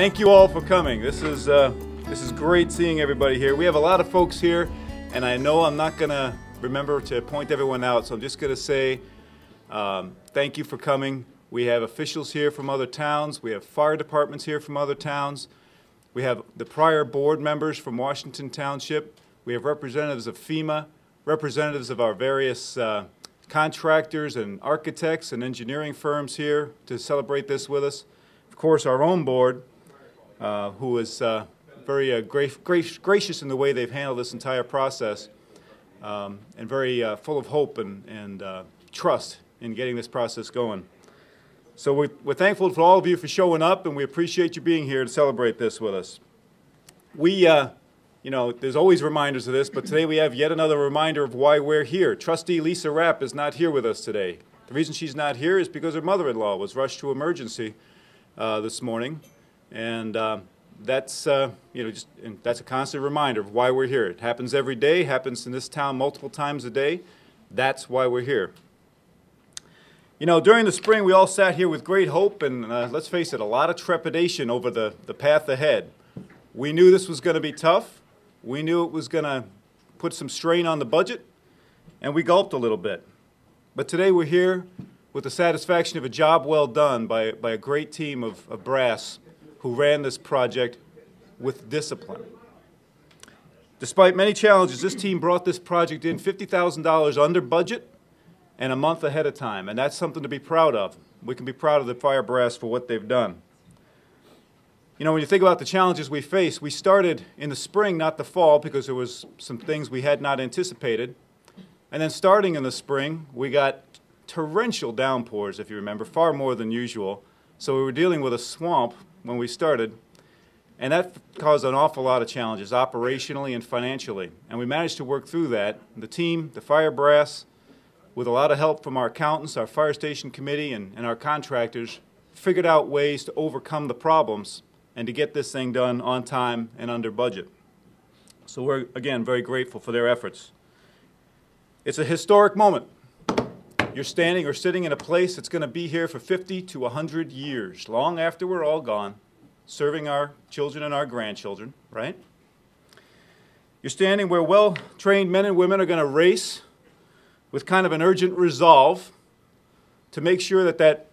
Thank you all for coming. This is great seeing everybody here. We have a lot of folks here, and I know I'm not going to remember to point everyone out, so I'm just going to say thank you for coming. We have officials here from other towns. We have fire departments here from other towns. We have the prior board members from Washington Township. We have representatives of FEMA, representatives of our various contractors and architects and engineering firms here to celebrate this with us. Of course, our own board, who is very gracious in the way they've handled this entire process, and very full of hope and trust in getting this process going. So we're thankful for all of you for showing up, and we appreciate you being here to celebrate this with us. You know, there's always reminders of this, but today we have yet another reminder of why we're here. Trustee Lisa Rapp is not here with us today. The reason she's not here is because her mother-in-law was rushed to emergency this morning, and that's that's a constant reminder of why we're here. It happens every day, happens in this town multiple times a day. That's why we're here. You know, during the spring, we all sat here with great hope and, let's face it, a lot of trepidation over the path ahead. We knew this was going to be tough. We knew it was going to put some strain on the budget, and we gulped a little bit. But today we're here with the satisfaction of a job well done by a great team of brass who ran this project with discipline. Despite many challenges, this team brought this project in $50,000 under budget and a month ahead of time, and that's something to be proud of. We can be proud of the fire brass for what they've done. You know, when you think about the challenges we face, we started in the spring, not the fall, because there was some things we had not anticipated. And then starting in the spring, we got torrential downpours, if you remember, far more than usual. So we were dealing with a swamp when we started, and that caused an awful lot of challenges, operationally and financially. And we managed to work through that. The team, the fire brass, with a lot of help from our accountants, our fire station committee, and our contractors, figured out ways to overcome the problems and to get this thing done on time and under budget. So we're, again, very grateful for their efforts. It's a historic moment. You're standing or sitting in a place that's going to be here for 50 to 100 years, long after we're all gone, serving our children and our grandchildren, right? You're standing where well-trained men and women are going to race with kind of an urgent resolve to make sure that that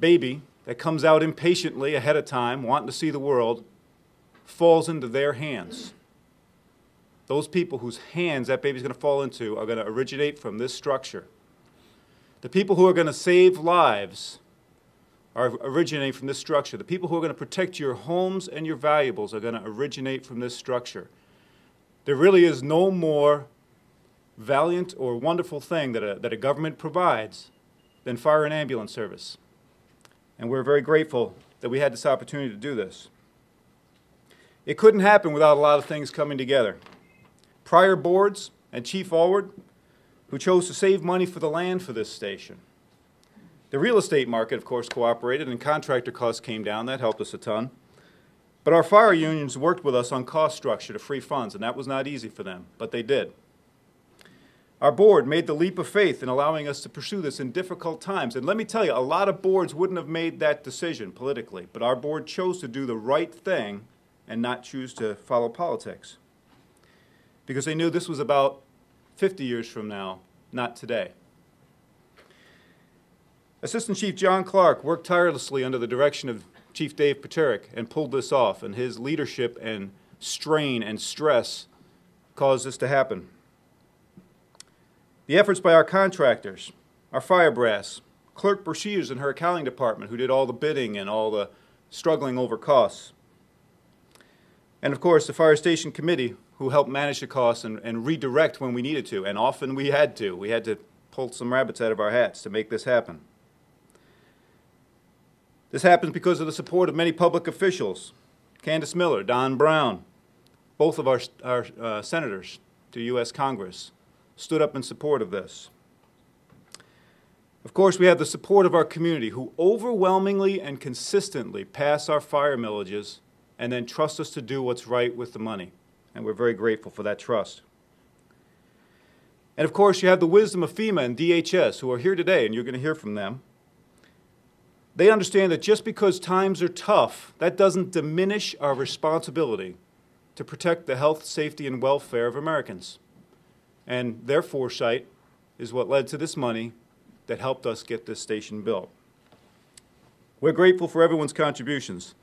baby that comes out impatiently ahead of time, wanting to see the world, falls into their hands. Those people whose hands that baby's going to fall into are going to originate from this structure. The people who are going to save lives are originating from this structure. The people who are going to protect your homes and your valuables are going to originate from this structure. There really is no more valiant or wonderful thing that a government provides than fire and ambulance service. And we're very grateful that we had this opportunity to do this. It couldn't happen without a lot of things coming together. Prior boards and Chief Allward, who chose to save money for the land for this station. The real estate market, of course, cooperated, and contractor costs came down. That helped us a ton. But our fire unions worked with us on cost structure to free funds, and that was not easy for them, but they did. Our board made the leap of faith in allowing us to pursue this in difficult times. And let me tell you, a lot of boards wouldn't have made that decision politically, but our board chose to do the right thing and not choose to follow politics, because they knew this was about 50 years from now, not today. Assistant Chief John Clark worked tirelessly under the direction of Chief Dave Paterick and pulled this off, and his leadership and strain and stress caused this to happen. The efforts by our contractors, our fire brass, Clerk Brashears in her accounting department, who did all the bidding and all the struggling over costs. And of course, the fire station committee, who helped manage the costs and redirect when we needed to, and often we had to. We had to pull some rabbits out of our hats to make this happen. This happens because of the support of many public officials, Candace Miller, Don Brown, both of our senators to U.S. Congress, stood up in support of this. Of course, we have the support of our community, who overwhelmingly and consistently pass our fire millages and then trust us to do what's right with the money. And we're very grateful for that trust. And of course, you have the wisdom of FEMA and DHS, who are here today, and you're going to hear from them, They understand that just because times are tough, that doesn't diminish our responsibility to protect the health, safety, and welfare of Americans. And their foresight is what led to this money that helped us get this station built. We're grateful for everyone's contributions.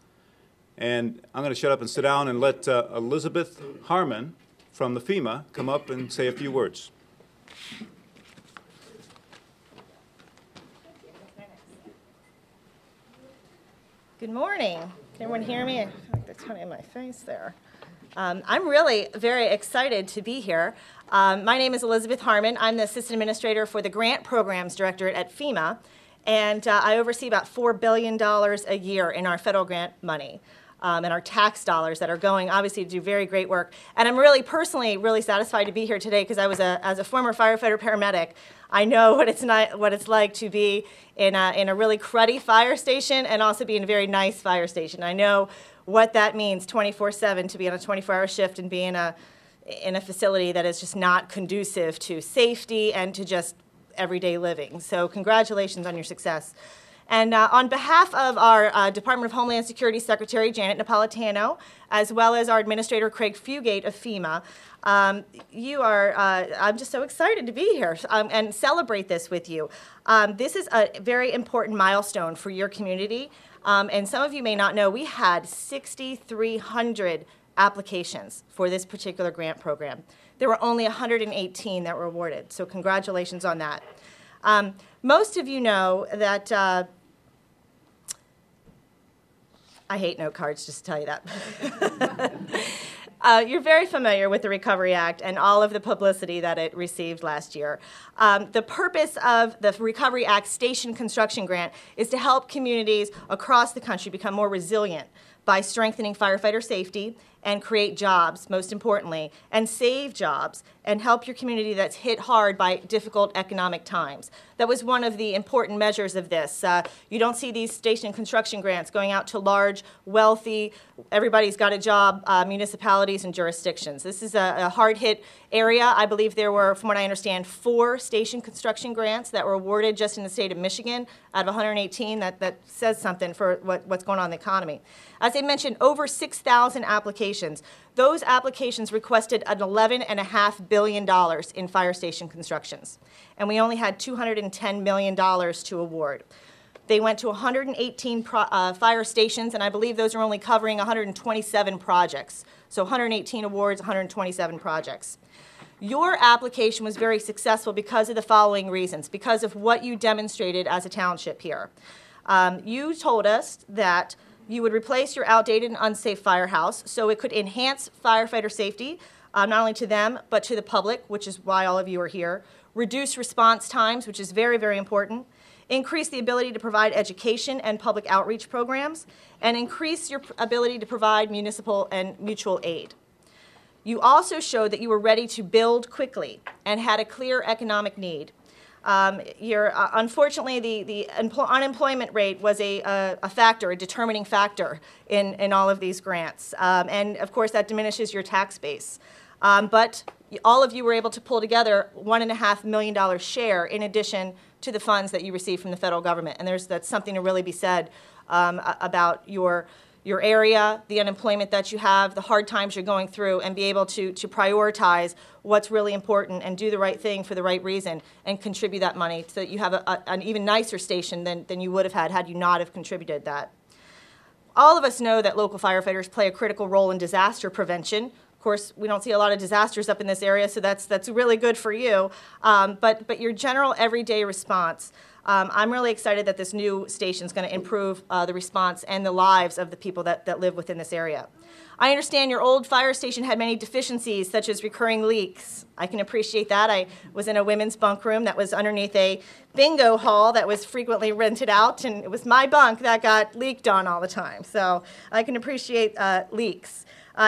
And I'm going to shut up and sit down and let Elizabeth Harmon from the FEMA come up and say a few words. Good morning. Can everyone hear me? I feel like they're turning in my face there. I'm really very excited to be here. My name is Elizabeth Harmon. I'm the Assistant Administrator for the Grant Programs Directorate at FEMA, and I oversee about $4 billion a year in our federal grant money. And our tax dollars that are going, obviously, to do very great work. And I'm really personally really satisfied to be here today because as a former firefighter paramedic, I know what it's like to be in a really cruddy fire station and also be in a very nice fire station. I know what that means 24/7 to be on a 24-hour shift and be in a facility that is just not conducive to safety and to just everyday living. So congratulations on your success. And on behalf of our Department of Homeland Security Secretary, Janet Napolitano, as well as our Administrator, Craig Fugate of FEMA, I'm just so excited to be here and celebrate this with you. This is a very important milestone for your community. And some of you may not know, we had 6,300 applications for this particular grant program. There were only 118 that were awarded, so congratulations on that. Most of you know that I hate note cards, just to tell you that. You're very familiar with the Recovery Act and all of the publicity that it received last year. The purpose of the Recovery Act Station Construction Grant is to help communities across the country become more resilient by strengthening firefighter safety and create jobs, most importantly, and save jobs and help your community that's hit hard by difficult economic times. That was one of the important measures of this. You don't see these station construction grants going out to large, wealthy, everybody's got a job, municipalities and jurisdictions. This is a hard-hit area. I believe there were, from what I understand, 4 station construction grants that were awarded just in the state of Michigan out of 118. That says something for what's going on in the economy. As I mentioned, over 6,000 applications. Those applications requested an $11.5 billion in fire station constructions, and we only had $210 million to award. They went to 118 fire stations, and I believe those are only covering 127 projects. So 118 awards, 127 projects. Your application was very successful because of the following reasons, because of what you demonstrated as a township here. You told us that you would replace your outdated and unsafe firehouse so it could enhance firefighter safety, not only to them, but to the public, which is why all of you are here. Reduce response times, which is very, very important. Increase the ability to provide education and public outreach programs, and increase your ability to provide municipal and mutual aid. You also showed that you were ready to build quickly and had a clear economic need. Unfortunately, the unemployment rate was a factor, a determining factor in all of these grants. And, of course, that diminishes your tax base. But all of you were able to pull together $1.5 million share in addition to the funds that you received from the federal government. And that's something to really be said about your area, the unemployment that you have, the hard times you're going through, and be able to prioritize what's really important and do the right thing for the right reason and contribute that money so that you have an even nicer station than you would have had you not have contributed that. All of us know that local firefighters play a critical role in disaster prevention. Of course, we don't see a lot of disasters up in this area, so that's really good for you. But your general everyday response, I'm really excited that this new station is going to improve the response and the lives of the people that live within this area. I understand your old fire station had many deficiencies, such as recurring leaks. I can appreciate that. I was in a women's bunk room that was underneath a bingo hall that was frequently rented out, and it was my bunk that got leaked on all the time. So I can appreciate leaks.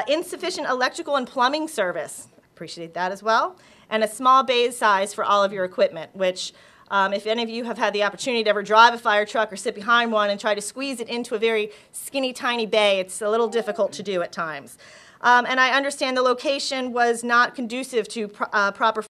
Insufficient electrical and plumbing service. Appreciate that as well. And a small bay size for all of your equipment, which if any of you have had the opportunity to ever drive a fire truck or sit behind one and try to squeeze it into a very skinny, tiny bay, it's a little difficult to do at times. And I understand the location was not conducive to proper